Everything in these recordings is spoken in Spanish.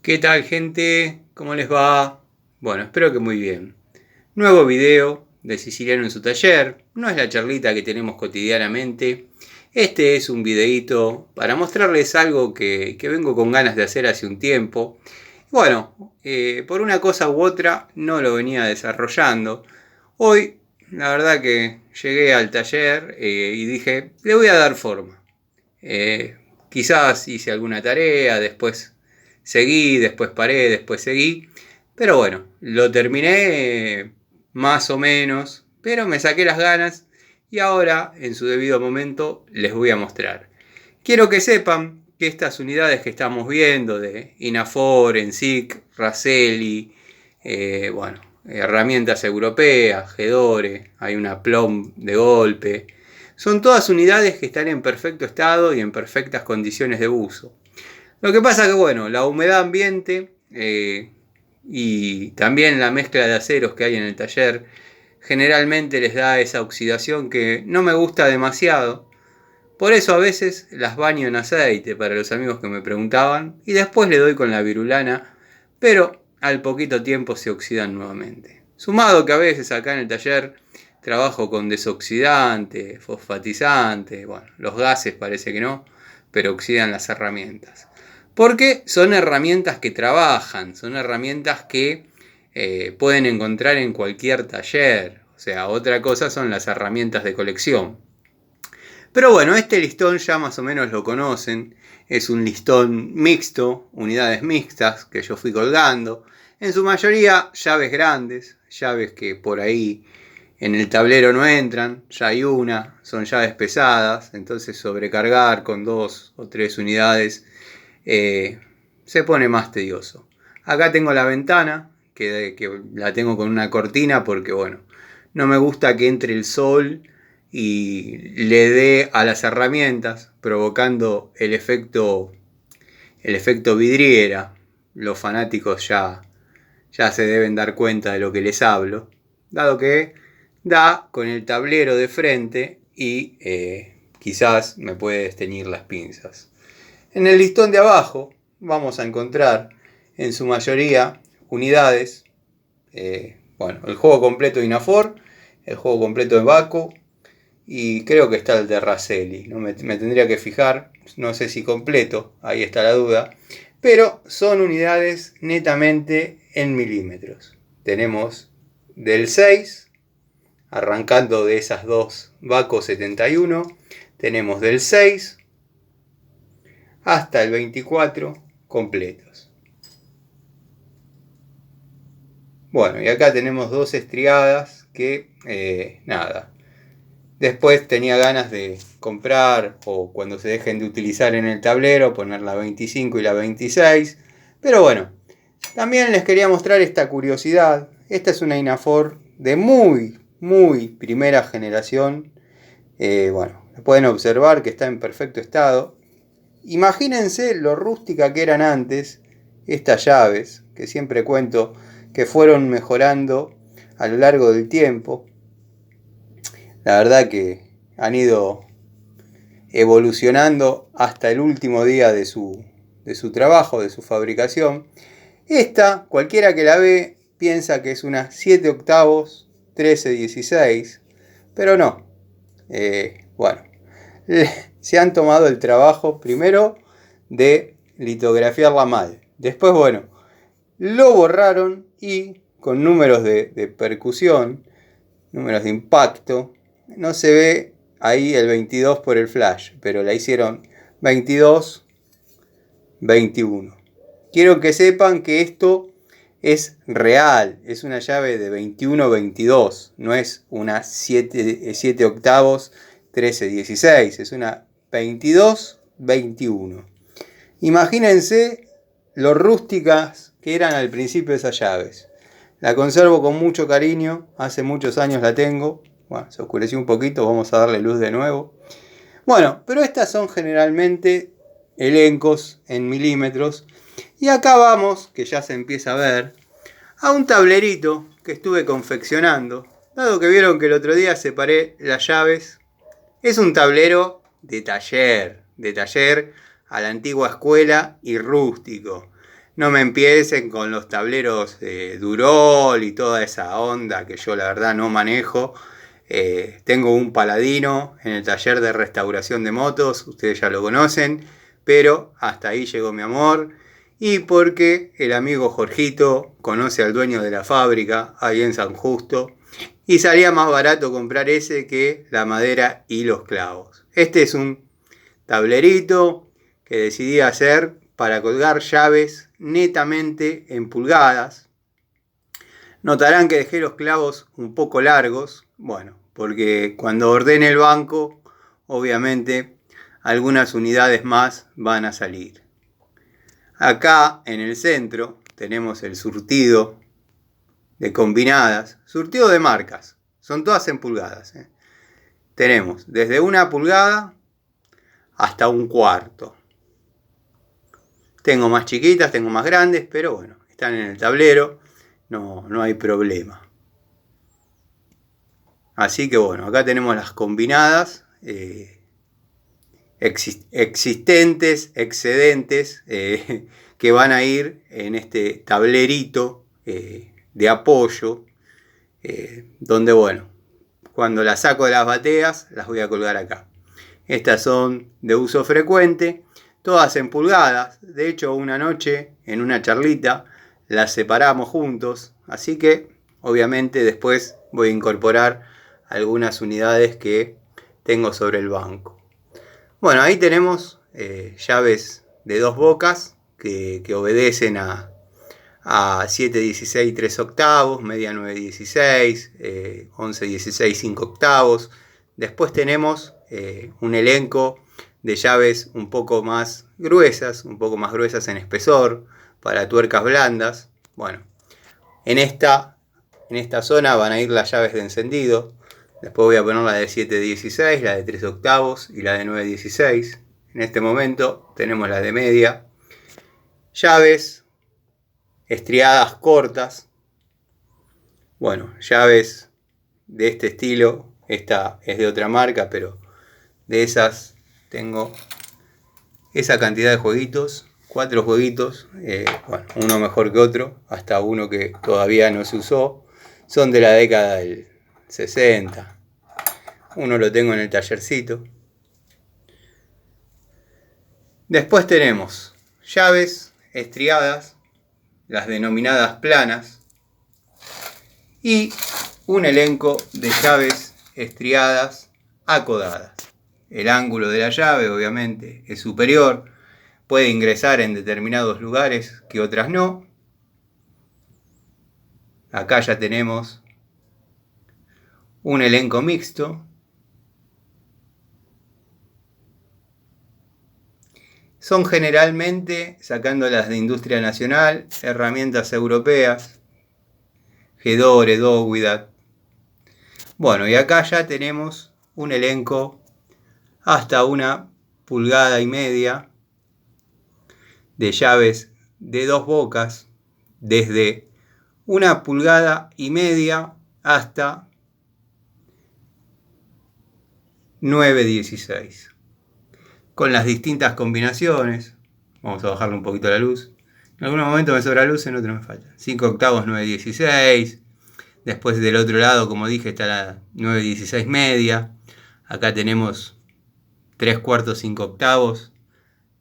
¿Qué tal, gente? ¿Cómo les va? Bueno, espero que muy bien. Nuevo video de Siciliano en su taller. No es la charlita que tenemos cotidianamente. Este es un videíto para mostrarles algo que vengo con ganas de hacer hace un tiempo. Bueno, por una cosa u otra no lo venía desarrollando. Hoy, la verdad que llegué al taller y dije, le voy a dar forma. Quizás hice alguna tarea, después seguí, después paré, después seguí. Pero bueno, lo terminé más o menos, pero me saqué las ganas y ahora, en su debido momento, les voy a mostrar. Quiero que sepan que estas unidades que estamos viendo de Inafor, ENSIC, Raselli, bueno, herramientas europeas, Gedore, hay una Plomb de golpe, son todas unidades que están en perfecto estado y en perfectas condiciones de uso. Lo que pasa que, bueno, la humedad ambiente y también la mezcla de aceros que hay en el taller generalmente les da esa oxidación que no me gusta demasiado. Por eso a veces las baño en aceite para los amigos que me preguntaban y después le doy con la virulana, pero al poquito tiempo se oxidan nuevamente. Sumado que a veces acá en el taller trabajo con desoxidante, fosfatizante, bueno, los gases parece que no, pero oxidan las herramientas. Porque son herramientas que trabajan, son herramientas que pueden encontrar en cualquier taller. O sea, otra cosa son las herramientas de colección. Pero bueno, este listón ya más o menos lo conocen. Es un listón mixto, unidades mixtas que yo fui colgando. En su mayoría llaves grandes, llaves que por ahí en el tablero no entran, ya hay una, son llaves pesadas, entonces sobrecargar con 2 o 3 unidades se pone más tedioso. Acá tengo la ventana, que la tengo con una cortina porque bueno, no me gusta que entre el sol y le dé a las herramientas, provocando el efecto vidriera. Los fanáticos ya se deben dar cuenta de lo que les hablo, dado que da con el tablero de frente y quizás me puede desteñir las pinzas. En el listón de abajo vamos a encontrar en su mayoría unidades, bueno, el juego completo de Inafor, el juego completo de Baco, y creo que está el de Raselli, ¿no? Me tendría que fijar, no sé si completo, ahí está la duda, pero son unidades netamente en milímetros. Tenemos del 6, arrancando de esas dos Baco 71, tenemos del 6 hasta el 24 completos. Bueno, y acá tenemos dos estriadas que, nada, después tenía ganas de comprar o cuando se dejen de utilizar en el tablero poner la 25 y la 26. Pero bueno, también les quería mostrar esta curiosidad. Esta es una Inafor de muy primera generación. Bueno, pueden observar que está en perfecto estado. Imagínense lo rústica que eran antes estas llaves, que siempre cuento que fueron mejorando a lo largo del tiempo. La verdad que han ido evolucionando hasta el último día de su trabajo, de su fabricación. Esta, cualquiera que la ve, piensa que es una 7 octavos 1316, pero no. Bueno, se han tomado el trabajo primero de litografiarla mal. Después, bueno, lo borraron y con números de percusión, números de impacto, no se ve ahí el 22 por el flash, pero la hicieron 22, 21. Quiero que sepan que esto es real, es una llave de 21-22, no es una 7 octavos 13-16, es una 22-21. Imagínense lo rústicas que eran al principio esas llaves. La conservo con mucho cariño, hace muchos años la tengo. Bueno, se oscureció un poquito, vamos a darle luz de nuevo. Bueno, pero estas son generalmente elencos en milímetros. Y acá vamos, que ya se empieza a ver, a un tablerito que estuve confeccionando. Dado que vieron que el otro día separé las llaves, es un tablero de taller a la antigua escuela y rústico. no me empiecen con los tableros de Durol y toda esa onda que yo la verdad no manejo. Tengo un Paladino en el taller de restauración de motos, ustedes ya lo conocen, pero hasta ahí llegó mi amor. Y porque el amigo Jorgito conoce al dueño de la fábrica ahí en San Justo y salía más barato comprar ese que la madera y los clavos. Este es un tablerito que decidí hacer para colgar llaves netamente en pulgadas. Notarán que dejé los clavos un poco largos, bueno, porque cuando ordene el banco, obviamente algunas unidades más van a salir. Acá en el centro tenemos el surtido de combinadas, surtido de marcas, son todas en pulgadas. Tenemos desde 1 pulgada hasta 1/4. Tengo más chiquitas, tengo más grandes, pero bueno, están en el tablero, no hay problema. Así que bueno, acá tenemos las combinadas existentes, excedentes, que van a ir en este tablerito de apoyo, donde bueno, cuando las saco de las bateas, las voy a colgar acá. Estas son de uso frecuente, todas en pulgadas. De hecho, una noche, en una charlita, las separamos juntos. Así que, obviamente, después voy a incorporar algunas unidades que tengo sobre el banco. Bueno, ahí tenemos llaves de 2 bocas que obedecen a 7/16 3/8, media 9/16, 11/16 5/8. Después tenemos un elenco de llaves un poco más gruesas en espesor, para tuercas blandas. Bueno, en esta zona van a ir las llaves de encendido. Después voy a poner la de 7/16, la de 3/8 y la de 9/16. En este momento tenemos la de media. Llaves estriadas cortas. Bueno, llaves de este estilo. Esta es de otra marca, pero de esas tengo esa cantidad de jueguitos. 4 jueguitos. Bueno, uno mejor que otro. Hasta uno que todavía no se usó. Son de la década del 60. Uno lo tengo en el tallercito. Después tenemos llaves estriadas, las denominadas planas, y un elenco de llaves estriadas acodadas. El ángulo de la llave, obviamente, es superior, puede ingresar en determinados lugares que otras no. Acá ya tenemos un elenco mixto. Son generalmente, sacándolas de industria nacional, herramientas europeas, Gedore, Dowidat. Bueno, y acá ya tenemos un elenco hasta 1,5 pulgadas de llaves de 2 bocas, desde 1,5 pulgadas hasta 9/16. Con las distintas combinaciones. Vamos a bajarle un poquito la luz. En algunos momentos me sobra luz, en otros me falta. 5/8, 9/16. Después del otro lado, como dije, está la 9/16 media. Acá tenemos 3/4, 5/8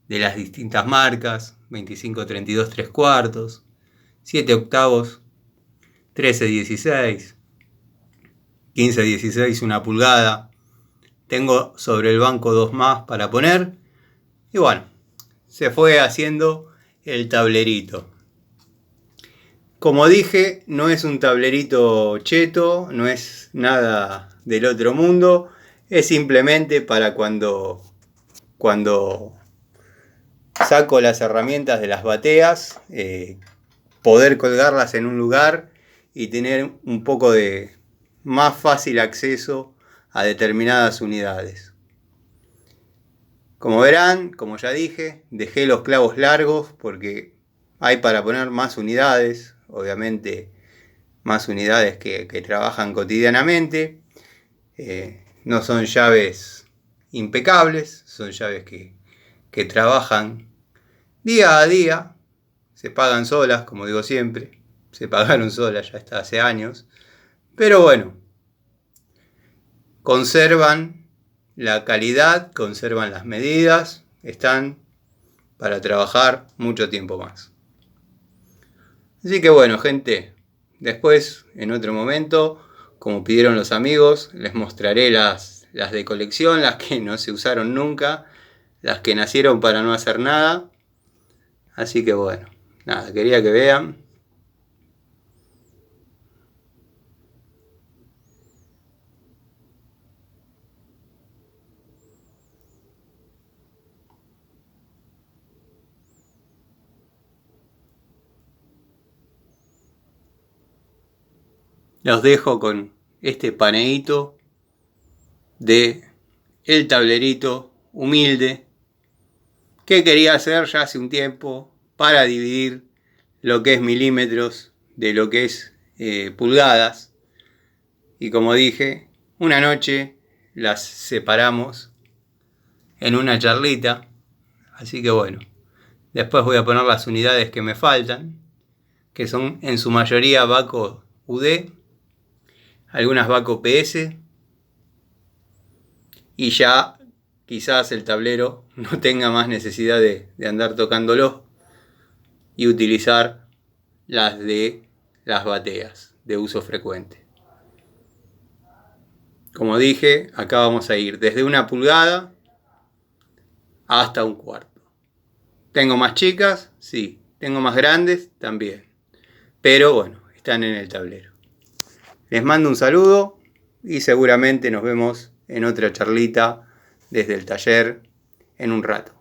de las distintas marcas. 25/32 3/4. 7/8, 13/16. 15/16, 1 pulgada. Tengo sobre el banco 2 más para poner. Y bueno, se fue haciendo el tablerito. Como dije, no es un tablerito cheto, no es nada del otro mundo. Es simplemente para cuando saco las herramientas de las bateas, poder colgarlas en un lugar y tener un poco de más fácil acceso a determinadas unidades. Como verán, como ya dije, dejé los clavos largos porque hay para poner más unidades, obviamente más unidades que trabajan cotidianamente. No son llaves impecables, son llaves que trabajan día a día. se pagan solas, como digo siempre. Se pagaron solas ya hasta hace años. Pero bueno, conservan la calidad, conservan las medidas, están para trabajar mucho tiempo más. Así que bueno, gente, después, en otro momento, como pidieron los amigos, les mostraré las de colección, las que no se usaron nunca, las que nacieron para no hacer nada. Así que bueno, nada, quería que vean. Los dejo con este paneíto de el tablerito humilde que quería hacer ya hace un tiempo para dividir lo que es milímetros de lo que es pulgadas. Y como dije, una noche las separamos en una charlita. Así que bueno, después voy a poner las unidades que me faltan, que son en su mayoría Baco UD, algunas Baco PS, y ya quizás el tablero no tenga más necesidad de andar tocándolo y utilizar las de las bateas de uso frecuente. Como dije, acá vamos a ir desde 1 pulgada hasta 1/4. ¿Tengo más chicas? Sí. ¿Tengo más grandes? También. Pero bueno, están en el tablero. Les mando un saludo y seguramente nos vemos en otra charlita desde el taller en un rato.